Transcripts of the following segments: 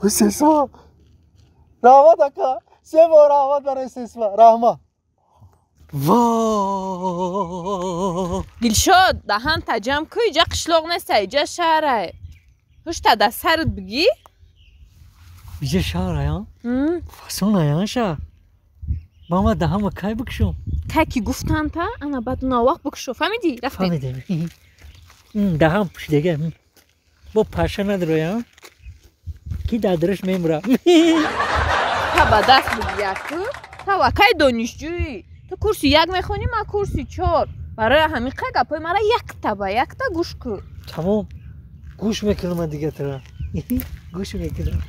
استثمار رحمت اکا 3 بار رحمت برای استثمار رحمت واه دلشاد دهان تجمع که اینجا قشلاق نیست اینجا شهره هشتا در سرت بگی؟ اینجا شهره ها؟ فاسونه ها شهر ماما دهان کی بکشم؟ کی گفتن تا؟ انا بعد اون وقت بکشو فهمیدی؟ رفتیم فهمیدم دهان پشتگه با پشه نداره ها؟ کی دادرش میمره تا با دست بگی یکو تا وکای دانشجویی تو کورسی یک میخونی ما کورسی 4 برای همین گپای مرا یک تا گوش کن تمام گوش میکنم دیگه ترا گوش میکنم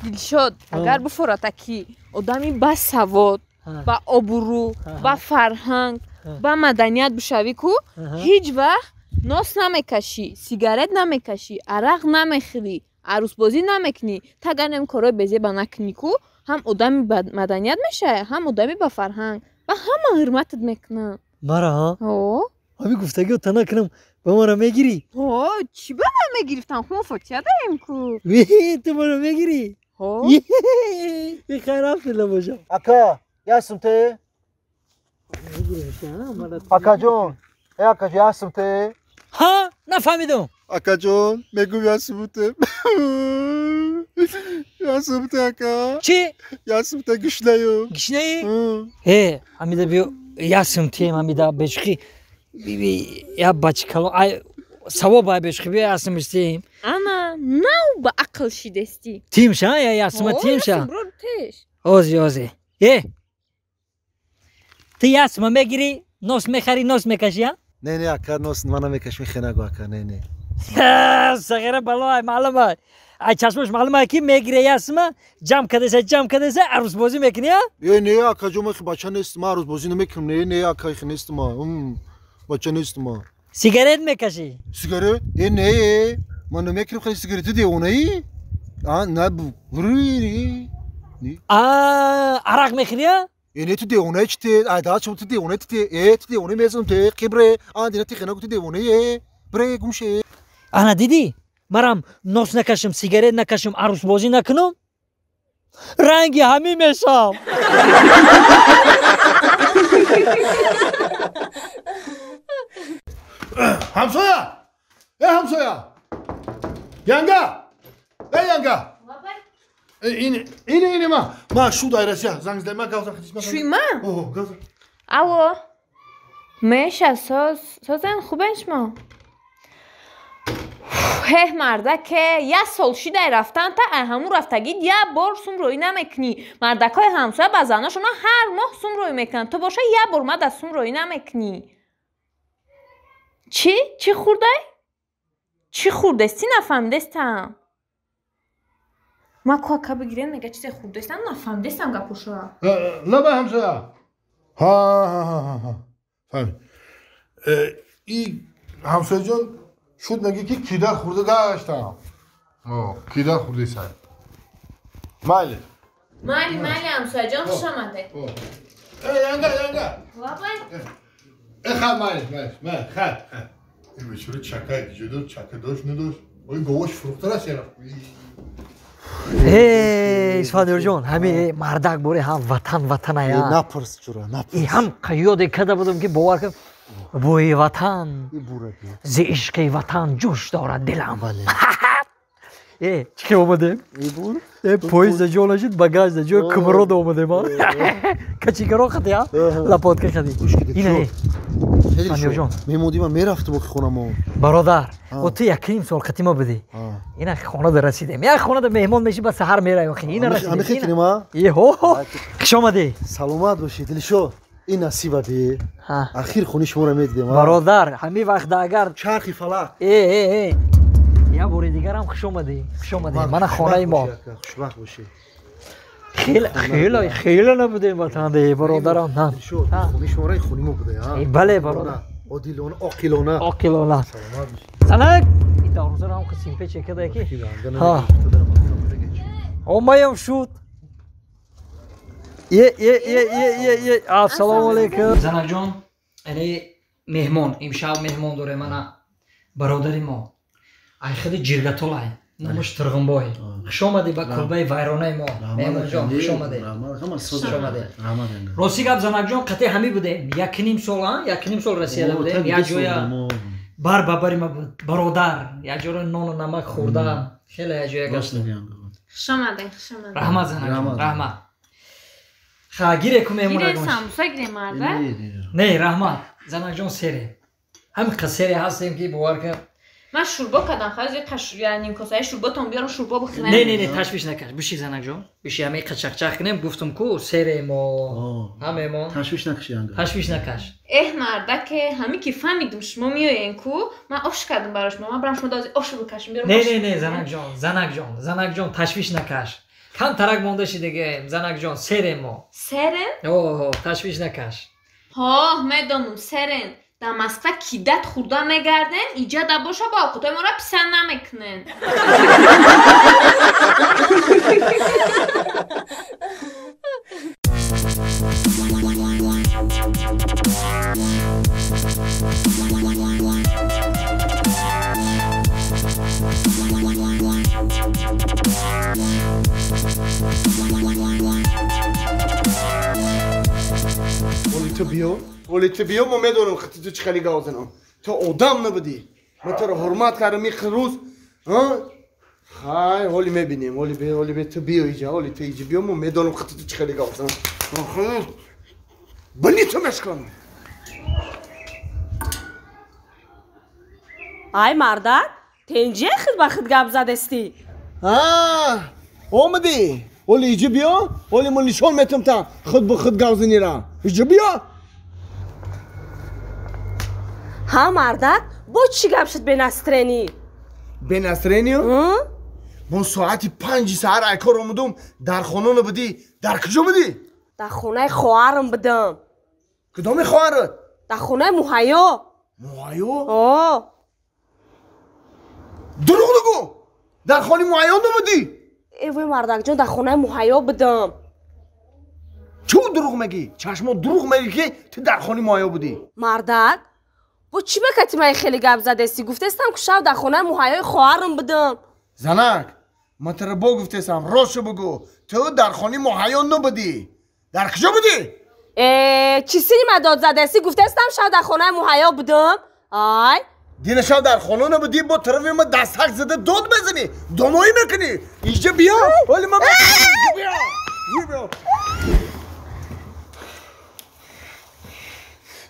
دلشاد اگر بفراتکی آدمی با سواد با آبرو با فرهنگ با مدنیت بشوی کو هیچ وقت ناس نمیکشی سیگارت نمیکشی عرق نمیخوری عروس بازی نمیکنی تا اگر نمی کارای بزی نکنی کو هم آدمی با مدنیت میشه هم آدمی با فرهنگ و همه حرمتت میکنن مرا همین گفتگی تا نکنم با مرا میگیری چی با من میگیرفتم خون فتیه داریم کو تو مرا میگیری خیر افتاده باشم اکا یاسم ته اکا جون اکا یاسم ته ها نفهمیدم اکا جون میگو یاسم ته یاسم ته اکا چی؟ یاسم ته گشنیو گشنیی؟ همیده بیو یاسم ته همیده بشخی یا بچه کلو سواب های بشخی بیو یاسم استیم اما نو با عقل شیدستی تیم شا یا یاسم تیم شا یاسم برو تش اوزی تی یاسم میگیری نوس میخری نوس میکشی ها؟ نه اکا نوس منو میکش میخنه گو اکا نه صغیره بلای معلومه ای چشمش معلومه کی میگیره یاسم جمع کدسه عروس بازی میکنی ها؟ نه اکا جو من بچه نیست ما عروس بازی نمیکنم نه اکا نیست ما بچه نیست ما سیگارت میکشی؟ سیگارت؟ نه من نمیکنم خیلی سیگارت دیوانه ای؟ نه بروی عرق میخوری ها؟ نه تو دیوانه چی تی؟ عادت شما تو دیوانه تی؟ تو دیوانه میزم تی خبره دینا تی خناگو تو دیوانه بره گمشه انا دیدی مرام نوس نکشم سیگارت نکشم عروس بازی نکنم رنگی همی میشم همسایه همسایه یانگا یانگا اینه ما شو دایرسی زنگ زدم ما گاز خدمت شوی ما گاز او میشه سازن خوبش ما مرده که یه سالشی در رفتن تا همون رفتگید یه بار سوم روی نمیکنی مردک های همسایه با زناشون هر ماه سوم روی میکنن تو باشه یه بار ما دست سوم روی نمیکنی چی خورده؟ چی خورده استی نفهمدستم ما که بگیرم نگه چیز خوردستم نفهمدستم گپوشا نه به همسایه ها فهم این همسایه جان شد نگه که کیدر خورده داشتم کیدر خورده سر مالی همسایه جان خوش آمده یانگا بابا خب مالی خب این بچه چکه دیجه داشت چکه داشت نداشت این گواش فروخته راست یه اسفندیار جان همه مردک بوره هم وطن ایا نپرس چرا نپرس هم قیاد کرده بودم که باور کنم بوی وطن ز عشق وطن جوش دارد دلم چی اومده؟ پویز جا نشد بگاج جا کمرود اومده ما کچی کرو خدی ها لپات که خدی اینه اسفندیار جان میمودی من میرفت با خونم برادر و تو یکیم سال خطیمه بدی اینا خونه در رسیدیم یک خونه در مهمان میشی با سحر میره اخی اینا رسیدیم خوش آمدی سلامت باشی دلشو این نصیبه دی اخیر خونی شما رو میدیدم برادر همین وقت اگر چرخی فلک یا بوری دیگر هم خوش آمدی من خانه ما خوشبخت باشی خیلی نبوده وطن دی برادرم نه خونی شما را خونی ما بوده بله برادر عادلانه عاقلانه سلام این داروزه رو هم قسیم پی چکه ده که اومایم شد السلام علیکم زنک جان اینه مهمان امشب مهمان داره من برادری ما ای خیلی جرگتول هست نموش ترغنبای خوش آمدی با کلبه ویرانه ما میمون جان خوش آمدی راستی گپ زنک جان قطعه همی بودیم یک نیم سال رسیده بودیم یک جویا بر ما بود برادر یک جور نان و نمک خوردم خیلی یک جویا گشتم خوش آمدین رحمت زنک جان رحمت خاگیره که میمونه گیره ساموسا گیره مرده نه رحمت زنک جان سره هم قصیره هستیم که باور که من شوربا کردم خواهد یه نیم کاسه شوربا تام بیارم شوربا بخورم نه تشویش نکش بشی زنک جان بشی همه قچق کنیم گفتم کو سره ما همه ما تشویش نکش مرده که همین که فهمیدم شما میایین کو من آفش کردم براش من برام شما دازی آفش بکشم بیارم نه زنک جان تشویش نکش کم ترک مونده شی دیگه زنک جان سره ما اوه تشویش نکش ها میدونم سرن در مسقط کیدت خوردن نگردن ایجا در باشه با کتای ما را پسند نمیکنن ولی تو بیا ما میدونم خطی تو چه خیلی گازنم تو آدم نبودی من تو رو حرمت کردم میخ روز خای ولی میبینیم ولی بیا تو بیا ایجا ولی تو ایجا بیا ما میدونم خطی تو چه خیلی گازنم بلی تو مشکن ای مردک تنجه خود با خود گپ زدستی آمدی ولی ایجا بیا ولی من نشان میتم تا خود با خود گازنی را ایجا بیا ها مردک با چی گپ شد به نسترینی؟ به نسترینی؟ من ساعتی 5 ساعت ایکار آمدم در خانه نبودی در کجا بودی؟ در خونه خواهرم بودم کدام خواهرت؟ در خونه مهیا دروغ نگو در خانه مهیا نبودی؟ ایوه مردک جان در خونه مهیا بودم چه دروغ میگی؟ چشما دروغ میگی که تو در خانه مهیا بودی؟ مردک با چی بکتی من خیلی گپ زدستی گفتستم که شب در خونه مهیای خواهرم بودم زنک من تره با گفتستم راستشو بگو تو در خانه مهیا نبودی در کجا بودی؟ چی سینی من داد زدستی گفتستم شب در خونه مهیا بودم آی دین شب در خانه نبودی با طرف ما دستک زده داد بزنی دمایی میکنی اینجا بیا ولی من بیا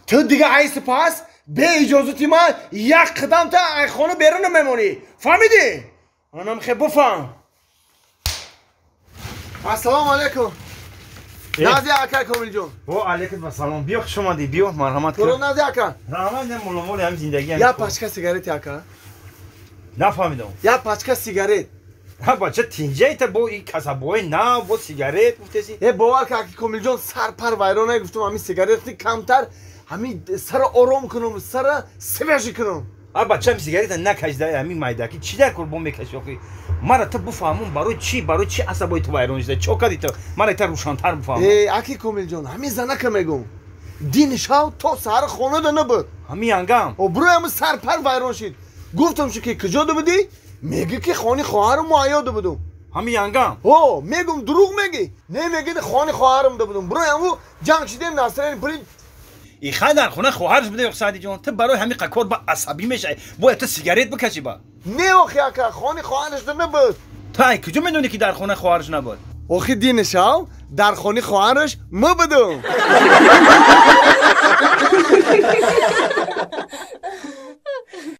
تو دیگه ای سپاس به اجازتی من یک قدم تا ای خانه بیرون نمیمونی فهمیدی؟ منم خیلی بفهم السلام علیکم نازی اکا کامل جون و علیکم السلام بیا خوش اومدی بیا مرحمت برو کن نازی اکا رحمت نه مول هم زندگی یا پاچکا سیگارت اکا نفهمیدم یا پاچکا سیگارت ها بچه تینجه تا با این کسبای نه با سیگارت گفتسی باور که اکی کامل جون سر پر ویرانه گفتم همین سیگارت کمتر همین سر آرام کنم سر سویج کنم بچه هم سیگارت نکشیده همین میدکی چی در کار با میکشی آخه مرا تو بفهمون برای چی عصبای تو ویران شده چه کردی تو مرا تا روشن‌تر بفهمم اکی کامل جون همین زنک میگم دین شاو تو سر خونه ده نبود همین انگام و برو هم سر پر ویران شد گفتم شو که کجا ده بودی میگه که خانه خواهرم مهیا ده بودم همین انگام میگم دروغ میگی نه میگه خانه خواهرم ده بودم برو هم جنگ شدیم ناصرین پرید ای خواهر در خونه خواهرش بوده سعدی جان تو برای همین قکار با عصبی میشه باید تو سیگارت بکشی با نه آخه اکا خانه خواهرش ده نبود تو ای کجا میدونی که در خونه خواهرش نبود آخه دین شاو در خانه خواهرش ما بودم